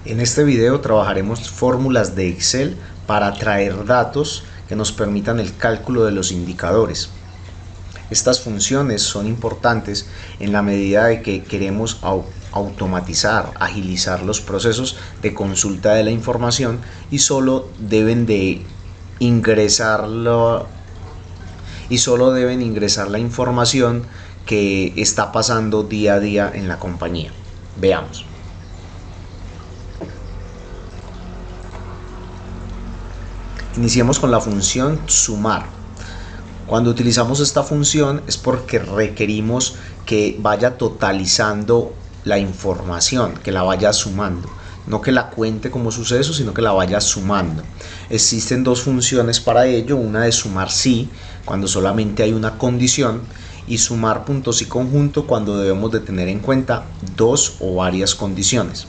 En este video trabajaremos fórmulas de Excel para traer datos que nos permitan el cálculo de los indicadores. Estas funciones son importantes en la medida de que queremos automatizar, agilizar los procesos de consulta de la información y solo deben ingresar la información que está pasando día a día en la compañía. Veamos. Iniciemos con la función sumar. Cuando utilizamos esta función es porque requerimos que vaya totalizando la información, que la vaya sumando. No que la cuente como suceso, sino que la vaya sumando. Existen dos funciones para ello, una de sumar sí, cuando solamente hay una condición, y sumar puntos y conjunto cuando debemos de tener en cuenta dos o varias condiciones.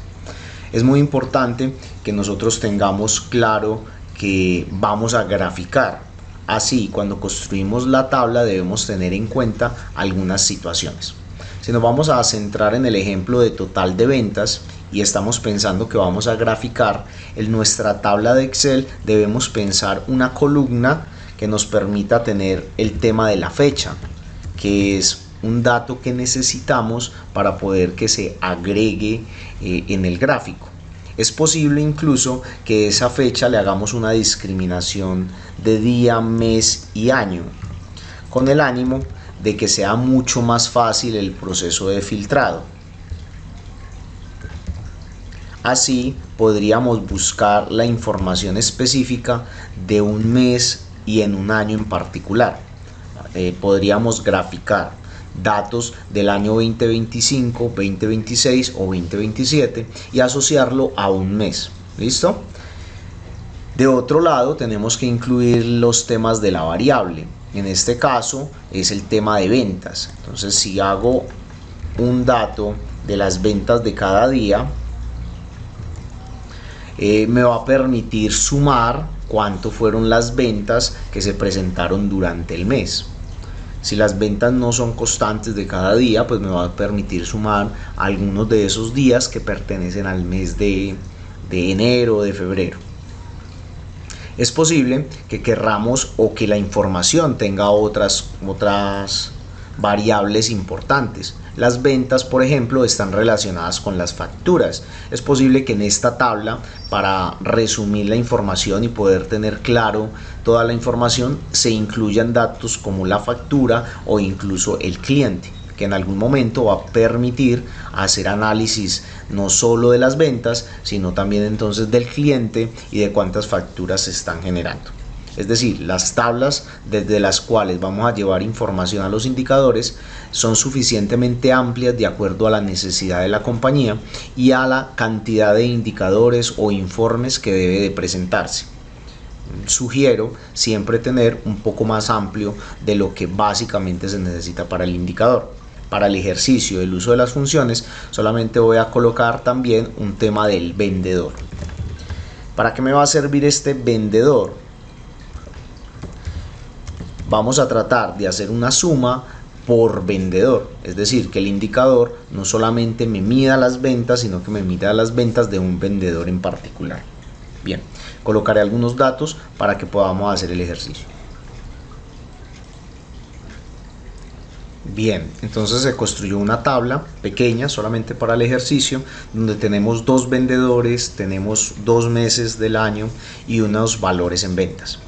Es muy importante que nosotros tengamos claro que vamos a graficar. Así, cuando construimos la tabla debemos tener en cuenta algunas situaciones. Si nos vamos a centrar en el ejemplo de total de ventas y estamos pensando que vamos a graficar, en nuestra tabla de Excel debemos pensar una columna que nos permita tener el tema de la fecha, que es un dato que necesitamos para poder que se agregue en el gráfico. Es posible incluso que esa fecha le hagamos una discriminación de día, mes y año, con el ánimo de que sea mucho más fácil el proceso de filtrado. Así podríamos buscar la información específica de un mes y en un año en particular. Podríamos graficar datos del año 2025, 2026 o 2027 y asociarlo a un mes. ¿Listo? De otro lado tenemos que incluir los temas de la variable. En este caso es el tema de ventas. Entonces, si hago un dato de las ventas de cada día, me va a permitir sumar cuánto fueron las ventas que se presentaron durante el mes. Si las ventas no son constantes de cada día, pues me va a permitir sumar algunos de esos días que pertenecen al mes de enero o de febrero. Es posible que querramos o que la información tenga otras variables importantes. Las ventas, por ejemplo, están relacionadas con las facturas. Es posible que en esta tabla, para resumir la información y poder tener claro toda la información, se incluyan datos como la factura o incluso el cliente, que en algún momento va a permitir hacer análisis no solo de las ventas, sino también entonces del cliente y de cuántas facturas se están generando. Es decir, las tablas desde las cuales vamos a llevar información a los indicadores son suficientemente amplias de acuerdo a la necesidad de la compañía y a la cantidad de indicadores o informes que debe de presentarse. Sugiero siempre tener un poco más amplio de lo que básicamente se necesita para el indicador. Para el ejercicio del uso de las funciones solamente voy a colocar también un tema del vendedor. ¿Para qué me va a servir este vendedor? Vamos a tratar de hacer una suma por vendedor, es decir, que el indicador no solamente me mida las ventas, sino que me mida las ventas de un vendedor en particular. Bien, colocaré algunos datos para que podamos hacer el ejercicio. Bien, entonces se construyó una tabla pequeña solamente para el ejercicio, donde tenemos dos vendedores, tenemos 2 meses del año y unos valores en ventas.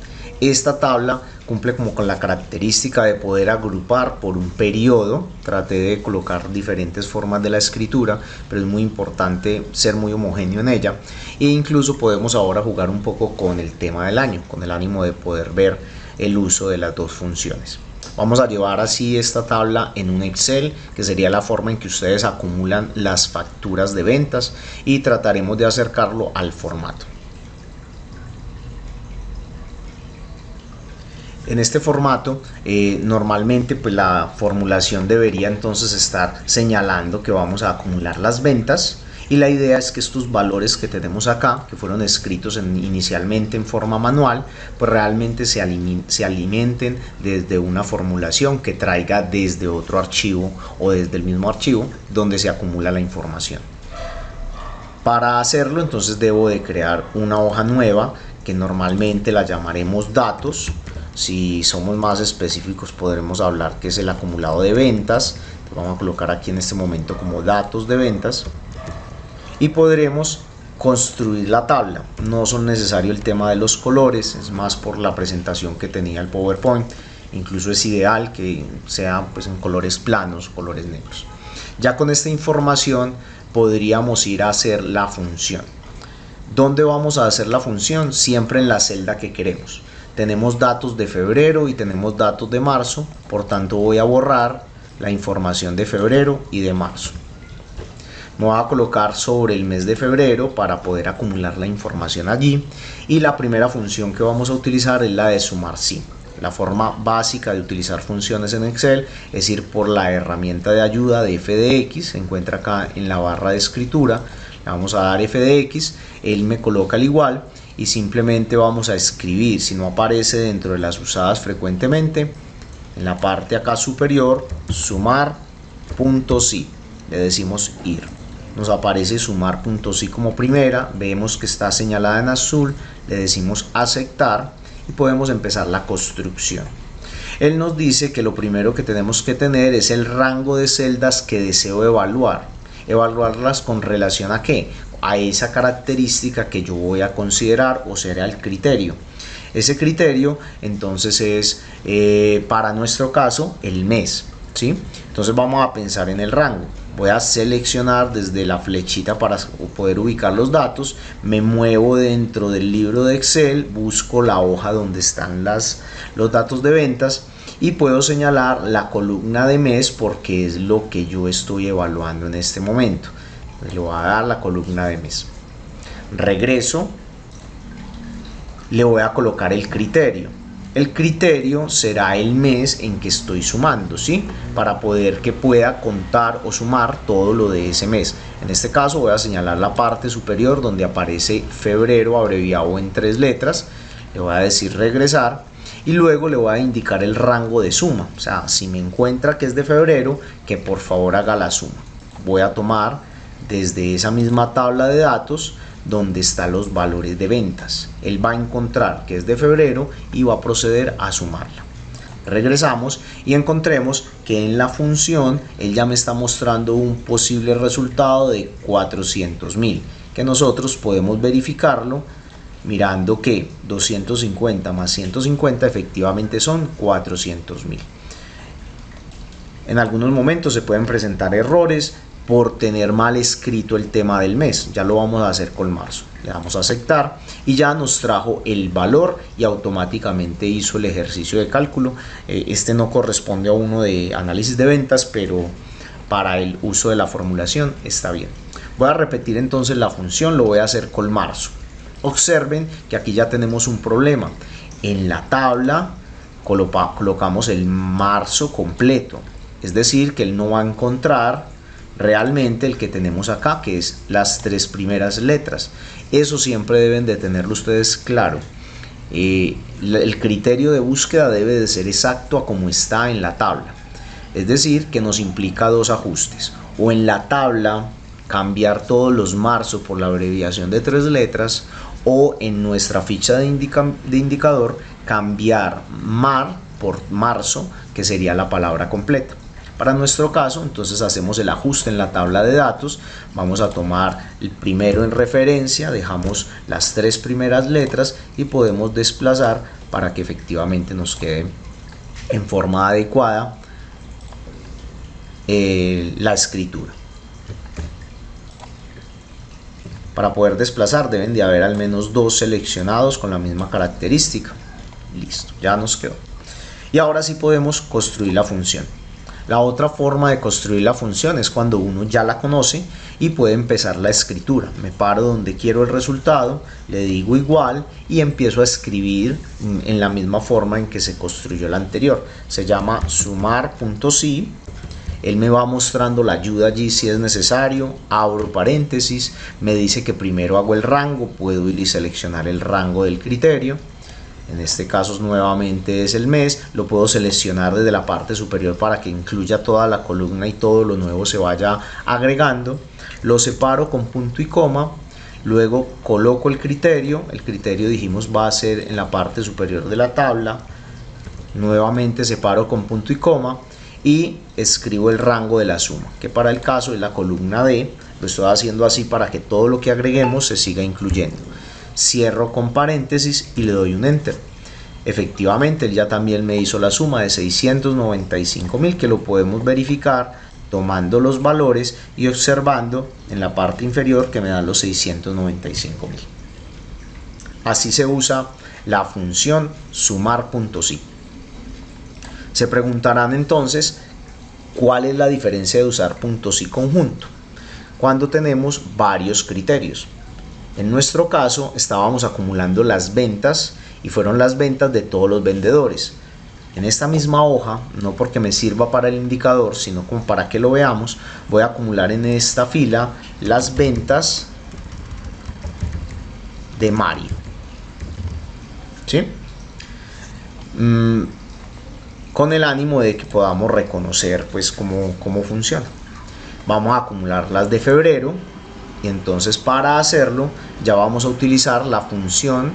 Esta tabla cumple como con la característica de poder agrupar por un periodo. Traté de colocar diferentes formas de la escritura, pero es muy importante ser muy homogéneo en ella. E incluso podemos ahora jugar un poco con el tema del año, con el ánimo de poder ver el uso de las dos funciones. Vamos a llevar así esta tabla en un Excel, que sería la forma en que ustedes acumulan las facturas de ventas, y trataremos de acercarlo al formato. En este formato normalmente pues la formulación debería entonces estar señalando que vamos a acumular las ventas, y la idea es que estos valores que tenemos acá, que fueron escritos inicialmente en forma manual, pues realmente se alimenten desde una formulación que traiga desde otro archivo o desde el mismo archivo donde se acumula la información. Para hacerlo entonces debo de crear una hoja nueva que normalmente la llamaremos datos. Si somos más específicos podremos hablar que es el acumulado de ventas. Vamos a colocar aquí en este momento como datos de ventas y podremos construir la tabla. No son necesario el tema de los colores, es más por la presentación que tenía el PowerPoint. Incluso es ideal que sea pues en colores planos, colores negros. Ya con esta información podríamos ir a hacer la función. ¿Dónde vamos a hacer la función? Siempre en la celda que queremos. Tenemos datos de febrero y tenemos datos de marzo, por tanto voy a borrar la información de febrero y de marzo. Me voy a colocar sobre el mes de febrero para poder acumular la información allí, y la primera función que vamos a utilizar es la de sumar sí. La forma básica de utilizar funciones en Excel es ir por la herramienta de ayuda de FDX, se encuentra acá en la barra de escritura, le vamos a dar FDX, él me coloca el igual y simplemente vamos a escribir, si no aparece dentro de las usadas frecuentemente, en la parte acá superior, sumar.sí, le decimos ir. Nos aparece sumar.sí como primera, vemos que está señalada en azul, le decimos aceptar y podemos empezar la construcción. Él nos dice que lo primero que tenemos que tener es el rango de celdas que deseo evaluar. Evaluarlas con relación a ¿qué? A esa característica que yo voy a considerar o será el criterio. Ese criterio entonces es para nuestro caso el mes, ¿sí? Entonces vamos a pensar en el rango. Voy a seleccionar desde la flechita para poder ubicar los datos, me muevo dentro del libro de Excel, busco la hoja donde están los datos de ventas y puedo señalar la columna de mes porque es lo que yo estoy evaluando en este momento. Le voy a dar la columna de mes. Regreso, le voy a colocar el criterio. El criterio será el mes en que estoy sumando, ¿sí? Para poder que pueda contar o sumar todo lo de ese mes. En este caso voy a señalar la parte superior donde aparece febrero abreviado en 3 letras. Le voy a decir regresar y luego le voy a indicar el rango de suma. O sea, si me encuentra que es de febrero, que por favor haga la suma. Voy a tomar desde esa misma tabla de datos donde están los valores de ventas. Él va a encontrar que es de febrero y va a proceder a sumarla. Regresamos y encontremos que en la función él ya me está mostrando un posible resultado de 400.000, que nosotros podemos verificarlo mirando que 250 más 150 efectivamente son 400.000. En algunos momentos se pueden presentar errores por tener mal escrito el tema del mes. Ya lo vamos a hacer con marzo. Le damos a aceptar y ya nos trajo el valor y automáticamente hizo el ejercicio de cálculo. Este no corresponde a uno de análisis de ventas, pero para el uso de la formulación está bien. Voy a repetir entonces la función, lo voy a hacer con marzo. Observen que aquí ya tenemos un problema. En la tabla colocamos el marzo completo, es decir, que él no va a encontrar realmente el que tenemos acá, que es las 3 primeras letras. Eso siempre deben de tenerlo ustedes claro. El criterio de búsqueda debe de ser exacto a como está en la tabla. Es decir, que nos implica 2 ajustes. O en la tabla cambiar todos los marzo por la abreviación de 3 letras, o en nuestra ficha de indicador cambiar mar por marzo, que sería la palabra completa. Para nuestro caso, entonces hacemos el ajuste en la tabla de datos, vamos a tomar el primero en referencia, dejamos las 3 primeras letras y podemos desplazar para que efectivamente nos quede en forma adecuada la escritura. Para poder desplazar deben de haber al menos 2 seleccionados con la misma característica. Listo, ya nos quedó. Y ahora sí podemos construir la función. La otra forma de construir la función es cuando uno ya la conoce y puede empezar la escritura. Me paro donde quiero el resultado, le digo igual y empiezo a escribir en la misma forma en que se construyó la anterior. Se llama sumar.sí. Él me va mostrando la ayuda allí si es necesario, abro paréntesis, me dice que primero hago el rango, puedo ir y seleccionar el rango del criterio. En este caso nuevamente es el mes, lo puedo seleccionar desde la parte superior para que incluya toda la columna y todo lo nuevo se vaya agregando. Lo separo con punto y coma, luego coloco el criterio dijimos va a ser en la parte superior de la tabla, nuevamente separo con punto y coma y escribo el rango de la suma, que para el caso es la columna D. Lo estoy haciendo así para que todo lo que agreguemos se siga incluyendo. Cierro con paréntesis y le doy un enter. Efectivamente él ya también me hizo la suma de 695.000, que lo podemos verificar tomando los valores y observando en la parte inferior que me dan los 695.000. Así se usa la función sumar.si. Se preguntarán entonces cuál es la diferencia de usar .si conjunto cuando tenemos varios criterios. En nuestro caso estábamos acumulando las ventas y fueron las ventas de todos los vendedores. En esta misma hoja, no porque me sirva para el indicador, sino como para que lo veamos, voy a acumular en esta fila las ventas de Mario. ¿Sí? Con el ánimo de que podamos reconocer pues cómo funciona. Vamos a acumular las de febrero y entonces para hacerlo ya vamos a utilizar la función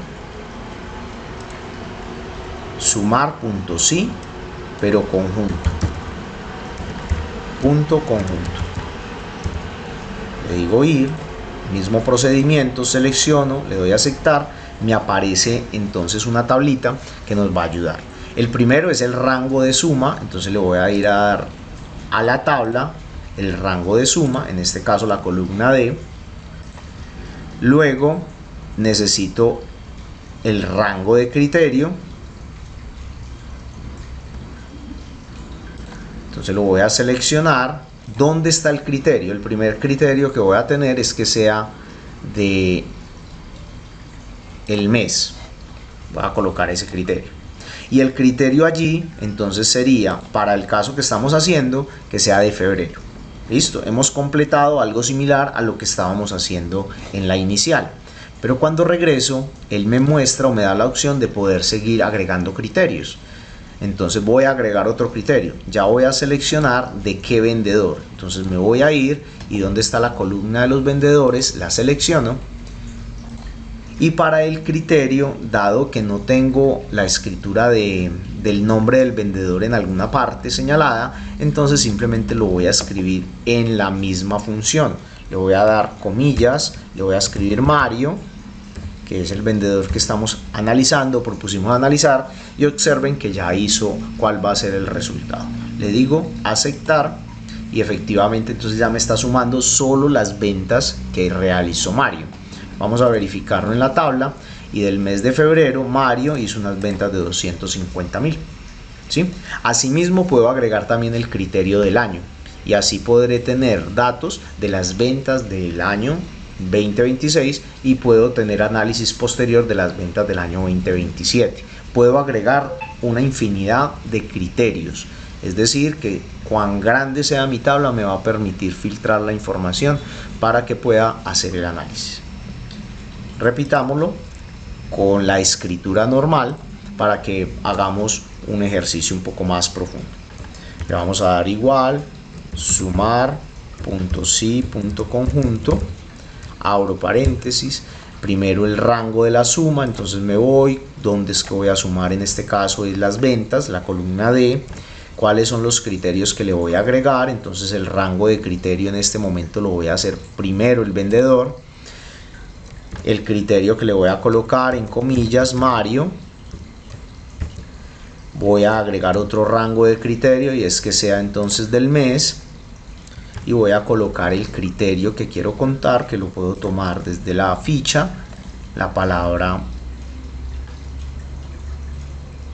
sumar.si, pero conjunto. Punto conjunto. Le digo ir, mismo procedimiento, selecciono, le doy a aceptar, me aparece entonces una tablita que nos va a ayudar. El primero es el rango de suma, entonces le voy a ir a dar a la tabla el rango de suma, en este caso la columna D. Luego necesito el rango de criterio, entonces lo voy a seleccionar. ¿Dónde está el criterio? El primer criterio que voy a tener es que sea de el mes. Voy a colocar ese criterio. Y el criterio allí, entonces sería, para el caso que estamos haciendo, que sea de febrero. Listo, hemos completado algo similar a lo que estábamos haciendo en la inicial. Pero cuando regreso, él me muestra o me da la opción de poder seguir agregando criterios. Entonces voy a agregar otro criterio. Ya voy a seleccionar de qué vendedor. Entonces me voy a ir y donde está la columna de los vendedores, la selecciono. Y para el criterio, dado que no tengo la escritura del nombre del vendedor en alguna parte señalada, entonces simplemente lo voy a escribir en la misma función. Le voy a dar comillas, le voy a escribir Mario, que es el vendedor que estamos analizando, propusimos analizar, y observen que ya hizo cuál va a ser el resultado. Le digo aceptar y efectivamente entonces ya me está sumando solo las ventas que realizó Mario. Vamos a verificarlo en la tabla y del mes de febrero Mario hizo unas ventas de 250.000. ¿Sí? Asimismo puedo agregar también el criterio del año y así podré tener datos de las ventas del año 2026 y puedo tener análisis posterior de las ventas del año 2027. Puedo agregar una infinidad de criterios, es decir que cuán grande sea mi tabla me va a permitir filtrar la información para que pueda hacer el análisis. Repitámoslo con la escritura normal para que hagamos un ejercicio un poco más profundo. Le vamos a dar igual, sumar.si.conjunto, abro paréntesis, primero el rango de la suma, entonces me voy, ¿dónde es que voy a sumar? En este caso es las ventas, la columna D. ¿Cuáles son los criterios que le voy a agregar? Entonces el rango de criterio en este momento lo voy a hacer primero el vendedor. El criterio que le voy a colocar en comillas, Mario. Voy a agregar otro rango de criterio y es que sea entonces del mes. Y voy a colocar el criterio que quiero contar, que lo puedo tomar desde la ficha, la palabra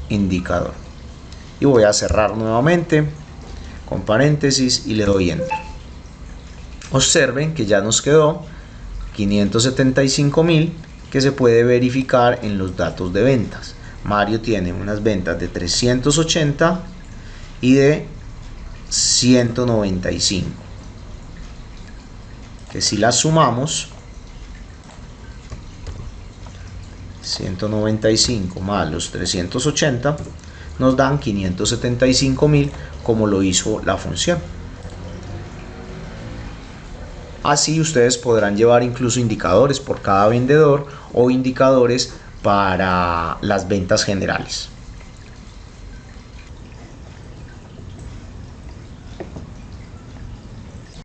indicador. Y voy a cerrar nuevamente con paréntesis y le doy enter. Observen que ya nos quedó 575.000 que se puede verificar en los datos de ventas. Mario tiene unas ventas de 380 y de 195, que si las sumamos, 195 más los 380 nos dan 575.000 como lo hizo la función. Así ustedes podrán llevar incluso indicadores por cada vendedor o indicadores para las ventas generales.